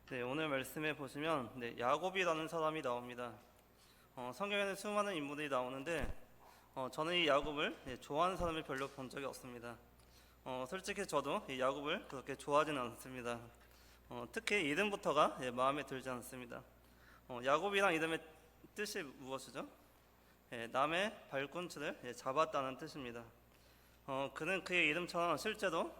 네, 오늘 말씀에 보시면 야곱이라는 사람이 나옵니다. 성경에는 수많은 인물이 나오는데 저는 이 야곱을 좋아하는 사람을 별로 본 적이 없습니다. 솔직히 저도 이 야곱을 그렇게 좋아하지는 않습니다. 특히 이름부터가 마음에 들지 않습니다. 야곱이란 이름의 뜻이 무엇이죠? 남의 발꿈치를 잡았다는 뜻입니다. 그는 그의 이름처럼 실제로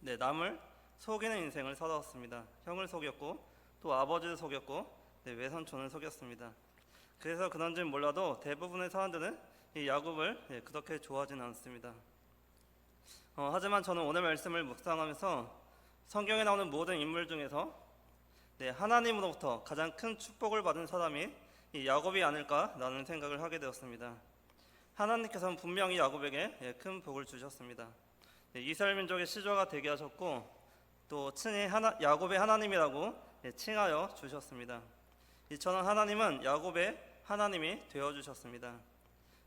남을 속이는 인생을 살아왔습니다. 형을 속였고 또 아버지를 속였고 외삼촌을 속였습니다. 그래서 그런지 몰라도 대부분의 사람들은 이 야곱을 그렇게 좋아하지는 않습니다. 하지만 저는 오늘 말씀을 묵상하면서 성경에 나오는 모든 인물 중에서 하나님으로부터 가장 큰 축복을 받은 사람이 이 야곱이 아닐까라는 생각을 하게 되었습니다. 하나님께서는 분명히 야곱에게 큰 복을 주셨습니다. 이스라엘 민족의 시조가 되게 하셨고 또 친히 야곱의 하나님이라고 칭하여 주셨습니다. 이처럼 하나님은 야곱의 하나님이 되어주셨습니다.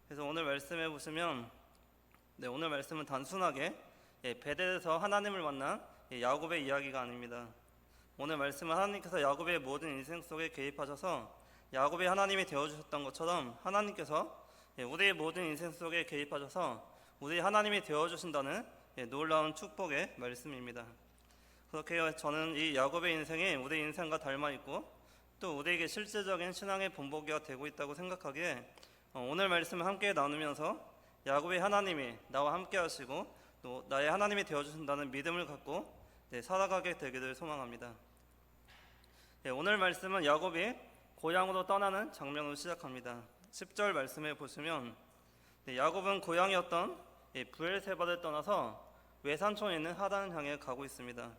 그래서 오늘 말씀해 보시면 오늘 말씀은 단순하게 베델에서 하나님을 만난 야곱의 이야기가 아닙니다. 오늘 말씀은 하나님께서 야곱의 모든 인생 속에 개입하셔서 야곱의 하나님이 되어주셨던 것처럼 하나님께서 우리의 모든 인생 속에 개입하셔서 우리 하나님이 되어주신다는 놀라운 축복의 말씀입니다. 그렇게 저는 이 야곱의 인생이 우리 인생과 닮아있고 또 우리에게 실제적인 신앙의 본보기가 되고 있다고 생각하기에 오늘 말씀을 함께 나누면서 야곱의 하나님이 나와 함께 하시고 또 나의 하나님이 되어주신다는 믿음을 갖고 살아가게 되기를 소망합니다. 오늘 말씀은 야곱이 고향으로 떠나는 장면으로 시작합니다. 10절 말씀에 보시면 야곱은 고향이었던 브엘세바를 떠나서 외산촌에 있는 하란을 향해 가고 있습니다.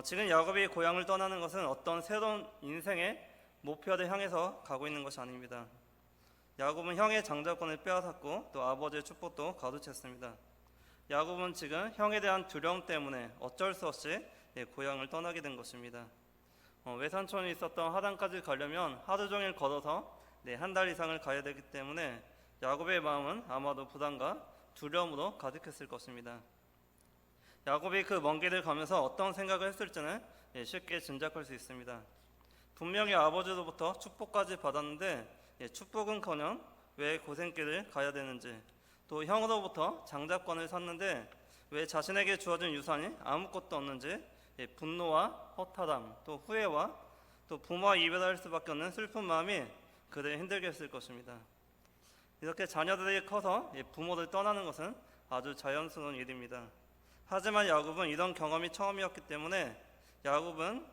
지금 야곱이 고향을 떠나는 것은 어떤 새로운 인생의 목표를 향해서 가고 있는 것이 아닙니다. 야곱은 형의 장자권을 빼앗았고 또 아버지의 축복도 가로챘습니다. 야곱은 지금 형에 대한 두려움 때문에 어쩔 수 없이 고향을 떠나게 된 것입니다. 외산촌에 있었던 하단까지 가려면 하루 종일 걸어서 한 달 이상을 가야 되기 때문에 야곱의 마음은 아마도 부담과 두려움으로 가득했을 것입니다. 야곱이 그 먼 길을 가면서 어떤 생각을 했을지는 쉽게 짐작할 수 있습니다. 분명히 아버지로부터 축복까지 받았는데 축복은커녕 왜 고생길을 가야 되는지, 또 형으로부터 장자권을 샀는데 왜 자신에게 주어진 유산이 아무것도 없는지 분노와 허탈함, 또 후회와 또 부모와 이별할 수밖에 없는 슬픈 마음이 그를 힘들게 했을 것입니다. 이렇게 자녀들이 커서 부모를 떠나는 것은 아주 자연스러운 일입니다. 하지만 야곱은 이런 경험이 처음이었기 때문에 야곱은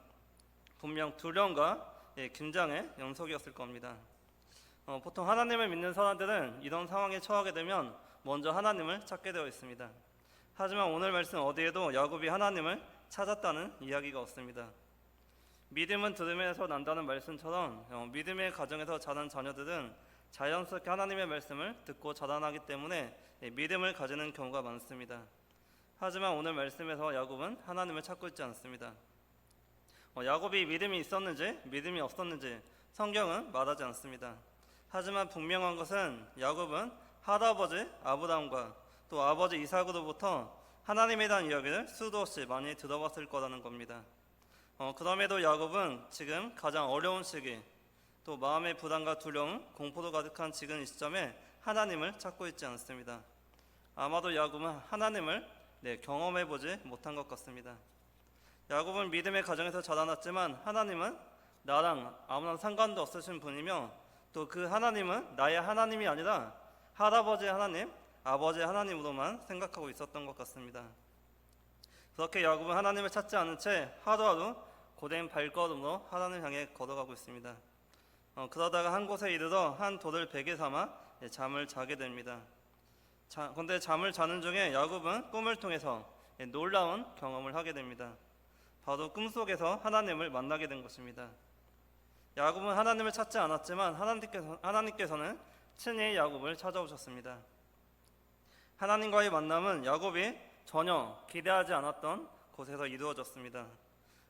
분명 두려움과 긴장의 연속이었을 겁니다. 보통 하나님을 믿는 사람들은 이런 상황에 처하게 되면 먼저 하나님을 찾게 되어 있습니다. 하지만 오늘 말씀 어디에도 야곱이 하나님을 찾았다는 이야기가 없습니다. 믿음은 들음에서 난다는 말씀처럼 믿음의 가정에서 자란 자녀들은 자연스럽게 하나님의 말씀을 듣고 자라나기 때문에 믿음을 가지는 경우가 많습니다. 하지만 오늘 말씀에서 야곱은 하나님을 찾고 있지 않습니다. 야곱이 믿음이 있었는지 믿음이 없었는지 성경은 말하지 않습니다. 하지만 분명한 것은 야곱은 할아버지 아브라함과 또 아버지 이삭으로부터 하나님에 대한 이야기를 수도 없이 많이 들어봤을 거라는 겁니다. 그럼에도 야곱은 지금 가장 어려운 시기, 또 마음의 부담과 두려움, 공포도 가득한 지금 이 시점에 하나님을 찾고 있지 않습니다. 아마도 야곱은 하나님을 경험해보지 못한 것 같습니다. 야곱은 믿음의 가정에서 자라났지만 하나님은 나랑 아무런 상관도 없으신 분이며 또 그 하나님은 나의 하나님이 아니라 할아버지의 하나님, 아버지의 하나님으로만 생각하고 있었던 것 같습니다. 그렇게 야곱은 하나님을 찾지 않은 채 하루하루 고된 발걸음으로 하나님을 향해 걸어가고 있습니다. 그러다가 한 곳에 이르러 한 돌을 베개 삼아 잠을 자게 됩니다. 그런데 잠을 자는 중에 야곱은 꿈을 통해서 놀라운 경험을 하게 됩니다. 바로 꿈속에서 하나님을 만나게 된 것입니다. 야곱은 하나님을 찾지 않았지만 하나님께서는 친히 야곱을 찾아오셨습니다. 하나님과의 만남은 야곱이 전혀 기대하지 않았던 곳에서 이루어졌습니다.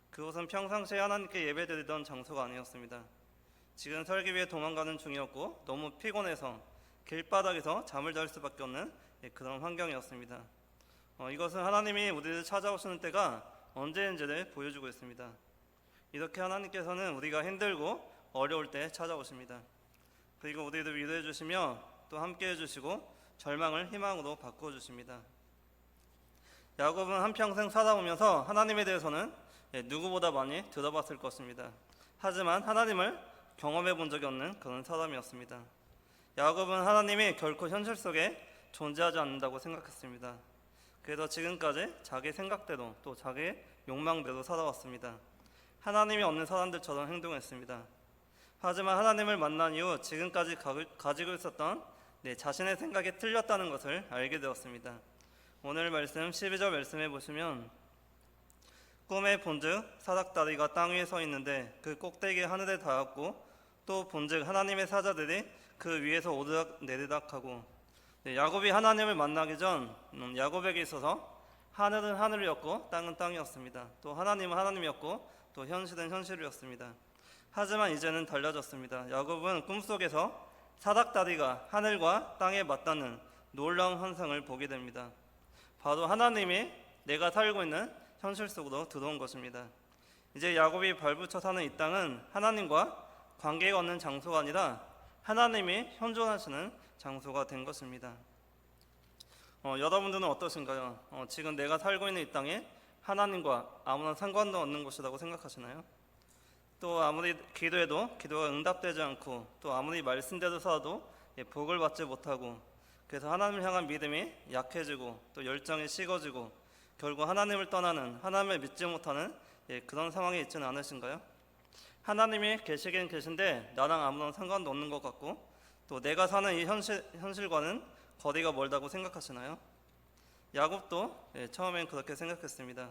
그곳은 평상시에 하나님께 예배드리던 장소가 아니었습니다. 지금 살기 위해 도망가는 중이었고 너무 피곤해서 길바닥에서 잠을 잘 수밖에 없는 그런 환경이었습니다. 이것은 하나님이 우리를 찾아오시는 때가 언제인지를 보여주고 있습니다. 이렇게 하나님께서는 우리가 힘들고 어려울 때 찾아오십니다. 그리고 우리를 위로해 주시며 또 함께해 주시고 절망을 희망으로 바꾸어 주십니다. 야곱은 한평생 살아오면서 하나님에 대해서는 누구보다 많이 들어봤을 것입니다. 하지만 하나님을 경험해 본 적이 없는 그런 사람이었습니다. 야곱은 하나님이 결코 현실 속에 존재하지 않는다고 생각했습니다. 그래서 지금까지 자기 생각대로 또 자기 욕망대로 살아왔습니다. 하나님이 없는 사람들처럼 행동했습니다. 하지만 하나님을 만난 이후 지금까지 가지고 있었던 자신의 생각이 틀렸다는 것을 알게 되었습니다. 오늘 말씀 12절 말씀해 보시면 꿈에 본즉 사닥다리가 땅 위에 서 있는데 그 꼭대기에 하늘에 닿았고 또 본즉 하나님의 사자들이 그 위에서 오르락 내리락 하고 야곱이 하나님을 만나기 전 야곱에게 있어서 하늘은 하늘이었고 땅은 땅이었습니다. 또 하나님은 하나님이었고 또 현실은 현실이었습니다. 하지만 이제는 달라졌습니다. 야곱은 꿈속에서 사닥다리가 하늘과 땅에 맞닿는 놀라운 환상을 보게 됩니다. 바로 하나님이 내가 살고 있는 현실 속으로 들어온 것입니다. 이제 야곱이 발붙여 사는 이 땅은 하나님과 관계가 없는 장소가 아니라 하나님이 현존하시는 장소가 된 것입니다. 여러분들은 어떠신가요? 지금 내가 살고 있는 이 땅에 하나님과 아무런 상관도 없는 곳이라고 생각하시나요? 또 아무리 기도해도 기도가 응답되지 않고 또 아무리 말씀대로 살아도 복을 받지 못하고 그래서 하나님을 향한 믿음이 약해지고 또 열정이 식어지고 결국 하나님을 떠나는 하나님을 믿지 못하는 그런 상황이 있지는 않으신가요? 하나님이 계시긴 계신데 나랑 아무런 상관도 없는 것 같고 또 내가 사는 이 현실과는 거리가 멀다고 생각하시나요? 야곱도 처음엔 그렇게 생각했습니다.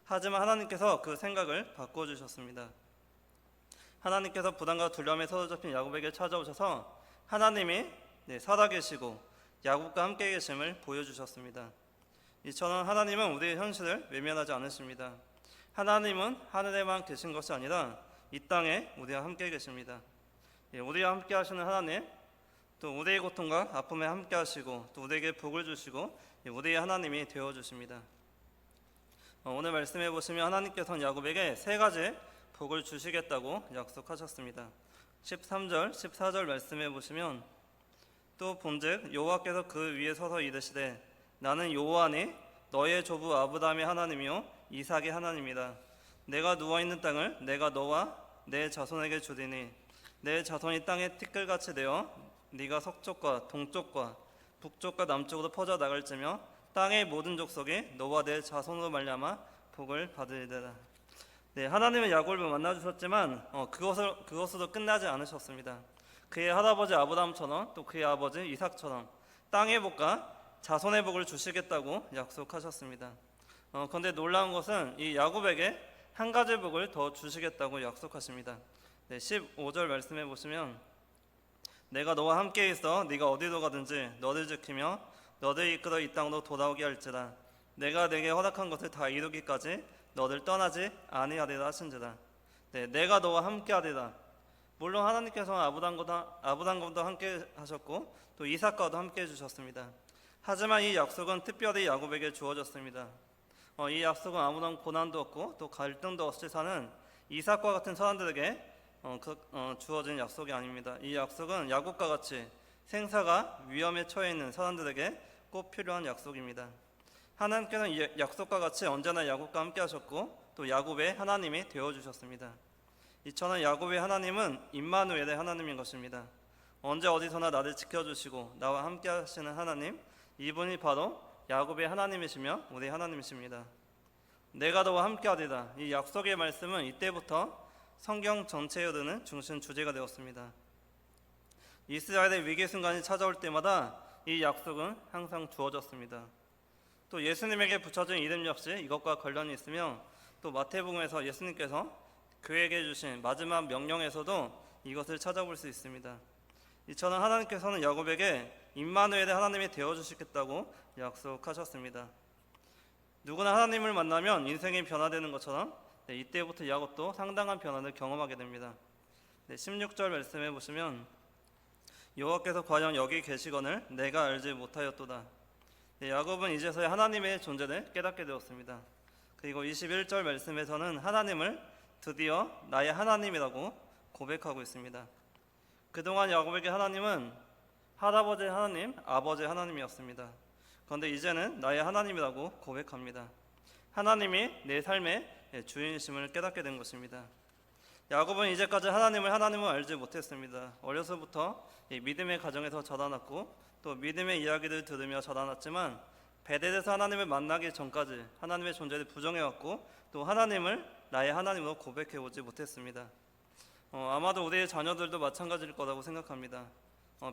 하지만 하나님께서 그 생각을 바꾸어 주셨습니다. 하나님께서 부담과 두려움에 사로잡힌 야곱에게 찾아오셔서 하나님이 살아계시고 야곱과 함께 계심을 보여주셨습니다. 이처럼 하나님은 우리의 현실을 외면하지 않으십니다. 하나님은 하늘에만 계신 것이 아니라 이 땅에 우리와 함께 계십니다. 우리와 함께 하시는 하나님, 또 우리의 고통과 아픔에 함께 하시고 또 우리에게 복을 주시고 우리의 하나님이 되어주십니다. 오늘 말씀해 보시면 하나님께서는 야곱에게 세 가지 복을 주시겠다고 약속하셨습니다. 13절, 14절 말씀해 보시면 또 본즉 여호와께서 그 위에 서서 이르시되 나는 여호와니 너의 조부 아브라함의 하나님이요 이삭의 하나님이다. 내가 누워있는 땅을 내가 너와 내 자손에게 주리니 내 자손이 땅에 티끌같이 되어 네가 서쪽과 동쪽과 북쪽과 남쪽으로 퍼져 나갈지며 땅의 모든 족속이 너와 내 자손으로 말미암아 복을 받으리라. 하나님은 야곱을 만나주셨지만 그것으로 끝나지 않으셨습니다. 그의 할아버지 아브라함처럼 또 그의 아버지 이삭처럼 땅의 복과 자손의 복을 주시겠다고 약속하셨습니다. 그런데 놀라운 것은 이 야곱에게 한 가지 복을 더 주시겠다고 약속하십니다. 15절 말씀해 보시면 내가 너와 함께 있어 네가 어디로 가든지 너를 지키며 너를 이끌어 이 땅으로 돌아오게 할지라. 내가 내게 허락한 것을 다 이루기까지 너를 떠나지 아니하리라 하신지라. 내가 너와 함께 하리라. 물론 하나님께서는 아브람과도 함께 하셨고 또 이삭과도 함께 해주셨습니다. 하지만 이 약속은 특별히 야곱에게 주어졌습니다. 이 약속은 아무런 고난도 없고 또 갈등도 없이 사는 이삭과 같은 사람들에게 주어진 약속이 아닙니다. 이 약속은 야곱과 같이 생사가 위험에 처해 있는 사람들에게 꼭 필요한 약속입니다. 하나님께서는 이 약속과 같이 언제나 야곱과 함께 하셨고 또 야곱의 하나님이 되어주셨습니다. 이처럼 야곱의 하나님은 임마누엘의 하나님인 것입니다. 언제 어디서나 나를 지켜주시고 나와 함께 하시는 하나님, 이분이 바로 야곱의 하나님이시며 우리 하나님이십니다. 내가 너와 함께 하리라. 이 약속의 말씀은 이때부터 성경 전체에 흐르는 중심 주제가 되었습니다. 이스라엘의 위기 순간이 찾아올 때마다 이 약속은 항상 주어졌습니다. 또 예수님에게 붙여진 이름 역시 이것과 관련이 있으며 또 마태복음에서 예수님께서 그에게 주신 마지막 명령에서도 이것을 찾아볼 수 있습니다. 이처럼 하나님께서는 야곱에게 임마누엘의 하나님이 되어주시겠다고 약속하셨습니다. 누구나 하나님을 만나면 인생이 변화되는 것처럼 이때부터 야곱도 상당한 변화를 경험하게 됩니다. 16절 말씀해 보시면 여호와께서 과연 여기 계시거늘 내가 알지 못하였도다. 야곱은 이제서야 하나님의 존재를 깨닫게 되었습니다. 그리고 21절 말씀에서는 하나님을 드디어 나의 하나님이라고 고백하고 있습니다. 그동안 야곱에게 하나님은 할아버지의 하나님, 아버지의 하나님이었습니다. 그런데 이제는 나의 하나님이라고 고백합니다. 하나님이 내 삶의 주인이심을 깨닫게 된 것입니다. 야곱은 이제까지 하나님을 알지 못했습니다. 어려서부터 믿음의 가정에서 자라났고 또 믿음의 이야기를 들으며 자라났지만 베델에서 하나님을 만나기 전까지 하나님의 존재를 부정해왔고 또 하나님을 나의 하나님으로 고백해오지 못했습니다. 아마도 우리의 자녀들도 마찬가지일 거라고 생각합니다.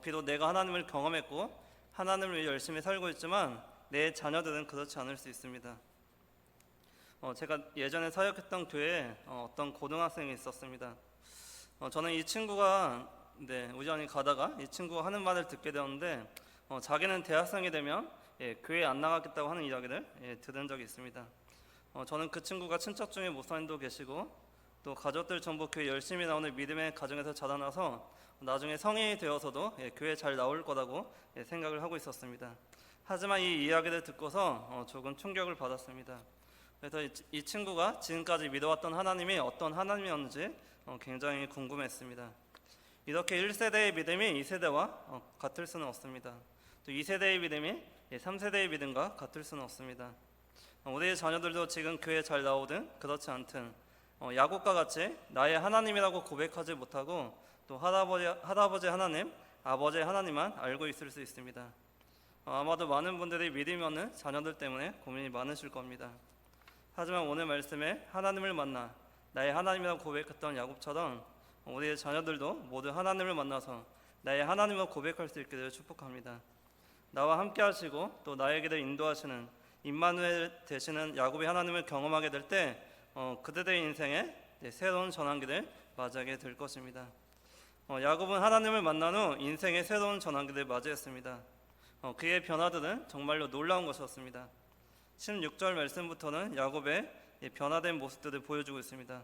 비록 내가 하나님을 경험했고 하나님을 위해 열심히 살고 있지만 내 자녀들은 그렇지 않을 수 있습니다. 제가 예전에 사역했던 교회에 어떤 고등학생이 있었습니다. 저는 이 친구가 우연히 가다가 이 친구가 하는 말을 듣게 되었는데 자기는 대학생이 되면 교회에 안 나가겠다고 하는 이야기를 들은 적이 있습니다. 저는 그 친구가 친척 중에 목사님도 계시고 또 가족들 전부 교회 열심히 나오는 믿음의 가정에서 자라나서 나중에 성인이 되어서도 교회 잘 나올 거라고 생각을 하고 있었습니다. 하지만 이 이야기를 듣고서 조금 충격을 받았습니다. 그래서 이 친구가 지금까지 믿어왔던 하나님이 어떤 하나님이었는지 굉장히 궁금했습니다. 이렇게 1세대의 믿음이 2세대와 같을 수는 없습니다. 또 2세대의 믿음이 3세대의 믿음과 같을 수는 없습니다. 우리의 자녀들도 지금 교회에 잘 나오든 그렇지 않든 야곱과 같이 나의 하나님이라고 고백하지 못하고 또 할아버지 하나님, 아버지 하나님만 알고 있을 수 있습니다. 아마도 많은 분들이 믿음이 없는 자녀들 때문에 고민이 많으실 겁니다. 하지만 오늘 말씀에 하나님을 만나 나의 하나님이라고 고백했던 야곱처럼 우리의 자녀들도 모두 하나님을 만나서 나의 하나님으로 고백할 수 있기를 축복합니다. 나와 함께 하시고 또 나의 길을 인도하시는 임마누엘 되시는 야곱의 하나님을 경험하게 될 때 그들의 인생에 새로운 전환기를 맞이하게 될 것입니다. 야곱은 하나님을 만난 후 인생의 새로운 전환기를 맞이했습니다. 그의 변화들은 정말로 놀라운 것이었습니다. 16절 말씀부터는 야곱의 변화된 모습들을 보여주고 있습니다.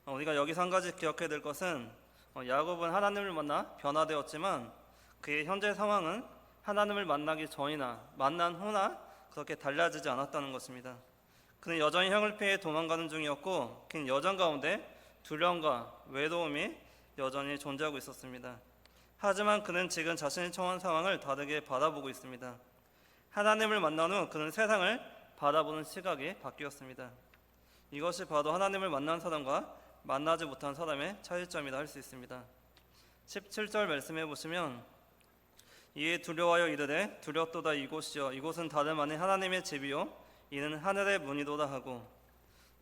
우리가 여기서 한 가지 기억해야 될 것은 야곱은 하나님을 만나 변화되었지만 그의 현재 상황은 하나님을 만나기 전이나 만난 후나 그렇게 달라지지 않았다는 것입니다. 그는 여전히 형을 피해 도망가는 중이었고 그는 여정 가운데 두려움과 외로움이 여전히 존재하고 있었습니다. 하지만 그는 지금 자신이 처한 상황을 다르게 바라보고 있습니다. 하나님을 만난 후 그는 세상을 바라보는 시각이 바뀌었습니다. 이것이 바로 하나님을 만난 사람과 만나지 못한 사람의 차이점이라 할 수 있습니다. 17절 말씀해 보시면 이에 두려워하여 이르되 두렵도다 이곳이여 이곳은 다름 아닌 하나님의 집이요 이는 하늘의 문이도다 하고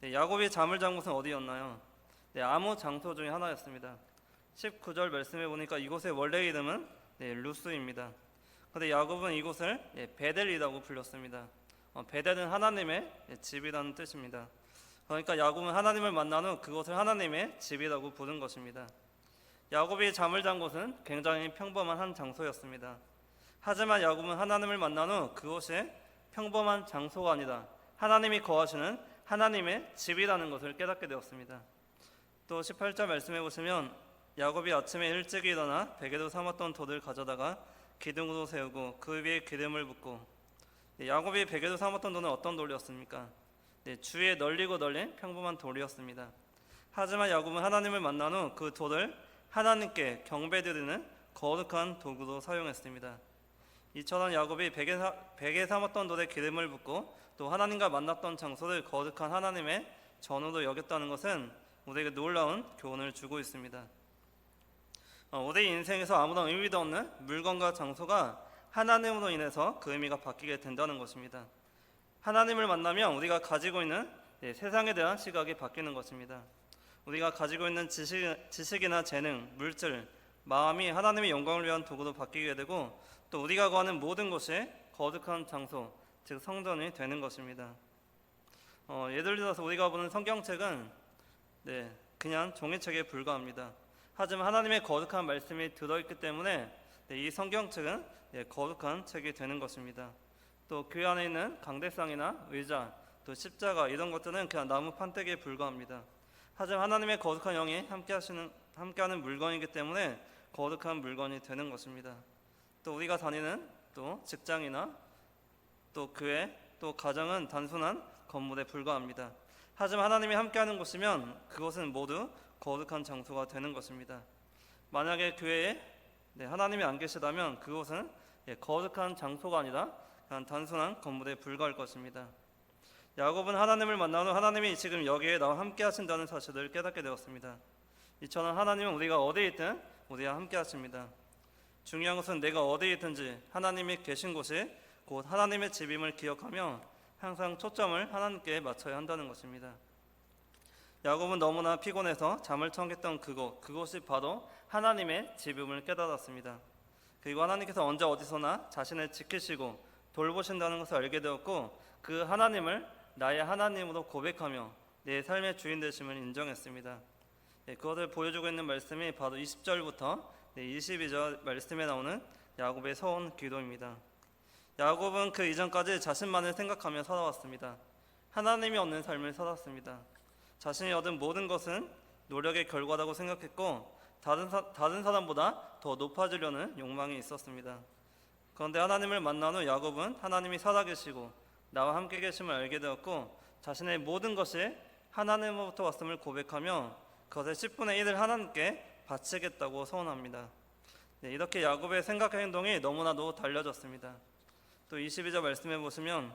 야곱이 잠을 잔 곳은 어디였나요? 아무 장소 중에 하나였습니다. 19절 말씀해 보니까 이곳의 원래 이름은 루스입니다. 그런데 야곱은 이곳을 베델이라고 불렀습니다. 베델은 하나님의 집이라는 뜻입니다. 그러니까 야곱은 하나님을 만난 후 그곳을 하나님의 집이라고 부른 것입니다. 야곱이 잠을 잔 곳은 굉장히 평범한 한 장소였습니다. 하지만 야곱은 하나님을 만난 후 그곳이 평범한 장소가 아니라 하나님이 거하시는 하나님의 집이라는 것을 깨닫게 되었습니다. 또 18절 말씀해 보시면 야곱이 아침에 일찍 일어나 베개로 삼았던 돌을 가져다가 기둥으로 세우고 그 위에 기름을 붓고 야곱이 베개로 삼았던 돌은 어떤 돌이었습니까? 주위에 널리고 널린 평범한 돌이었습니다. 하지만 야곱은 하나님을 만난 후 그 돌을 하나님께 경배드리는 거룩한 도구로 사용했습니다. 이처럼 야곱이 베개에 삼았던 돌에 기름을 붓고 또 하나님과 만났던 장소를 거룩한 하나님의 전으로 여겼다는 것은 우리에게 놀라운 교훈을 주고 있습니다. 우리 인생에서 아무런 의미도 없는 물건과 장소가 하나님으로 인해서 그 의미가 바뀌게 된다는 것입니다. 하나님을 만나면 우리가 가지고 있는 세상에 대한 시각이 바뀌는 것입니다. 우리가 가지고 있는 지식이나 재능, 물질, 마음이 하나님의 영광을 위한 도구로 바뀌게 되고 또 우리가 구하는 모든 것이 거룩한 장소, 즉 성전이 되는 것입니다. 예를 들어서 우리가 보는 성경책은 그냥 종이책에 불과합니다. 하지만 하나님의 거룩한 말씀이 들어있기 때문에 이 성경책은 거룩한 책이 되는 것입니다. 또 교회 안에 있는 강대상이나 의자, 또 십자가 이런 것들은 그냥 나무 판때기에 불과합니다. 하지만 하나님의 거룩한 영이 함께하는 물건이기 때문에 거룩한 물건이 되는 것입니다. 또 우리가 다니는 또 직장이나 또 교회, 또 가정은 단순한 건물에 불과합니다. 하지만 하나님이 함께하는 곳이면 그곳은 모두 거룩한 장소가 되는 것입니다. 만약에 교회에 하나님이 안 계시다면 그곳은 거룩한 장소가 아니라 그냥 단순한 건물에 불과할 것입니다. 야곱은 하나님을 만난 후 하나님이 지금 여기에 나와 함께 하신다는 사실을 깨닫게 되었습니다. 이처럼 하나님은 우리가 어디에 있든 우리와 함께 하십니다. 중요한 것은 내가 어디에 있든지 하나님이 계신 곳이 곧 하나님의 집임을 기억하며 항상 초점을 하나님께 맞춰야 한다는 것입니다. 야곱은 너무나 피곤해서 잠을 청했던 그곳이 바로 하나님의 집임을 깨달았습니다. 그리고 하나님께서 언제 어디서나 자신을 지키시고 돌보신다는 것을 알게 되었고 그 하나님을 나의 하나님으로 고백하며 내 삶의 주인 되심을 인정했습니다. 그것을 보여주고 있는 말씀이 바로 20절부터 22절 말씀에 나오는 야곱의 서원 기도입니다. 야곱은 그 이전까지 자신만을 생각하며 살아왔습니다. 하나님이 없는 삶을 살았습니다. 자신이 얻은 모든 것은 노력의 결과라고 생각했고 다른 사람보다 더 높아지려는 욕망이 있었습니다. 그런데 하나님을 만난 후 야곱은 하나님이 살아계시고 나와 함께 계심을 알게 되었고 자신의 모든 것이 하나님으로부터 왔음을 고백하며 그것의 10분의 1을 하나님께 바치겠다고 서원합니다. 이렇게 야곱의 생각과 행동이 너무나도 달라졌습니다. 또 22절 말씀해 보시면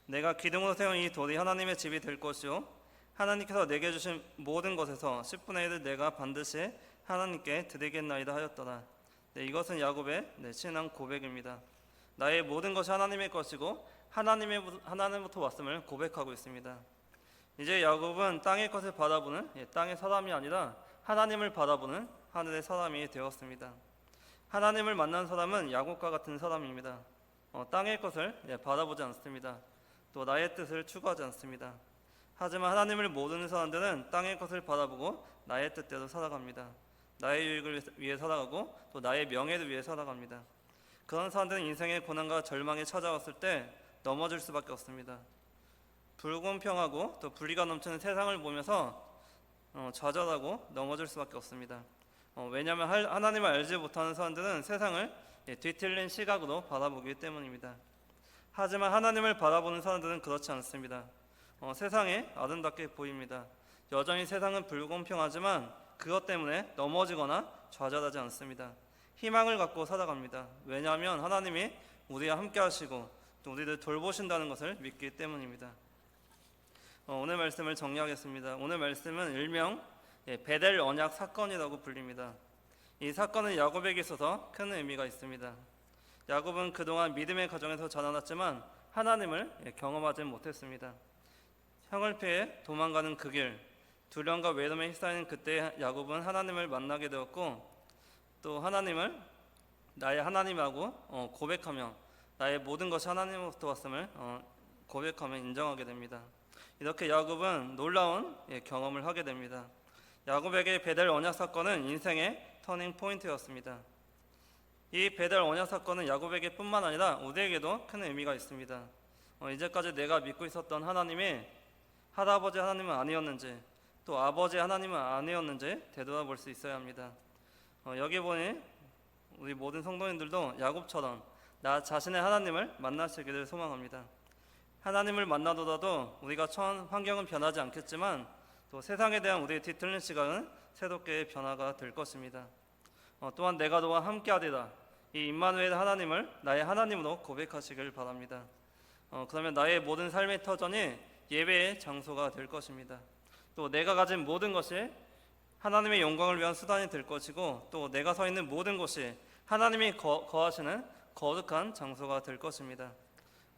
내가 기둥으로 세운 이 돌이 하나님의 집이 될 것이요 하나님께서 내게 주신 모든 것에서 10분의 1을 내가 반드시 하나님께 드리겠나이다 하였더라. 이것은 야곱의 신앙 고백입니다. 나의 모든 것이 하나님의 것이고 하나님부터 왔음을 고백하고 있습니다. 이제 야곱은 땅의 것을 바라보는 땅의 사람이 아니라 하나님을 바라보는 하늘의 사람이 되었습니다. 하나님을 만난 사람은 야곱과 같은 사람입니다. 땅의 것을 바라보지 않습니다. 또 나의 뜻을 추구하지 않습니다. 하지만 하나님을 모르는 사람들은 땅의 것을 바라보고 나의 뜻대로 살아갑니다. 나의 유익을 위해 살아가고 또 나의 명예를 위해 살아갑니다. 그런 사람들은 인생의 고난과 절망이 찾아왔을 때 넘어질 수밖에 없습니다. 불공평하고 또 불의가 넘치는 세상을 보면서 좌절하고 넘어질 수밖에 없습니다. 왜냐하면 하나님을 알지 못하는 사람들은 세상을 뒤틀린 시각으로 바라보기 때문입니다. 하지만 하나님을 바라보는 사람들은 그렇지 않습니다. 세상이 아름답게 보입니다. 여전히 세상은 불공평하지만 그것 때문에 넘어지거나 좌절하지 않습니다. 희망을 갖고 살아갑니다. 왜냐하면 하나님이 우리와 함께 하시고 또 우리를 돌보신다는 것을 믿기 때문입니다. 오늘 말씀을 정리하겠습니다. 오늘 말씀은 일명 베델 언약 사건이라고 불립니다. 이 사건은 야곱에게 있어서 큰 의미가 있습니다. 야곱은 그동안 믿음의 가정에서 자라났지만 하나님을 경험하지 못했습니다. 형을 피해 도망가는 그 길, 두려움과 외로움에 휩싸이는 그때 야곱은 하나님을 만나게 되었고 또 하나님을 나의 하나님하고 고백하며 나의 모든 것이 하나님으로부터 왔음을 고백하며 인정하게 됩니다. 이렇게 야곱은 놀라운 경험을 하게 됩니다. 야곱에게 베델 언약 사건은 인생의 터닝 포인트였습니다. 이 베델 언약 사건은 야곱에게 뿐만 아니라 우리에게도 큰 의미가 있습니다. 이제까지 내가 믿고 있었던 하나님이 할아버지 하나님은 아니었는지 또 아버지 하나님은 아니었는지 되돌아볼 수 있어야 합니다. 여기 보니 우리 모든 성도님들도 야곱처럼 나 자신의 하나님을 만나시기를 소망합니다. 하나님을 만나더라도 우리가 처한 환경은 변하지 않겠지만 또 세상에 대한 우리의 뒤틀린 시각은 새롭게 변화가 될 것입니다. 또한 내가 너와 함께하리라 이 임마누엘 하나님을 나의 하나님으로 고백하시길 바랍니다. 그러면 나의 모든 삶의 터전이 예배의 장소가 될 것입니다. 또 내가 가진 모든 것이 하나님의 영광을 위한 수단이 될 것이고 또 내가 서 있는 모든 곳이 하나님이 거하시는 거룩한 장소가 될 것입니다.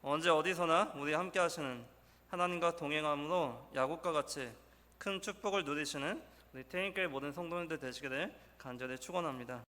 언제 어디서나 우리 함께 하시는 하나님과 동행함으로 야곱과 같이 큰 축복을 누리시는 우리 태인교회 모든 성도님들 되시기를 간절히 축원합니다.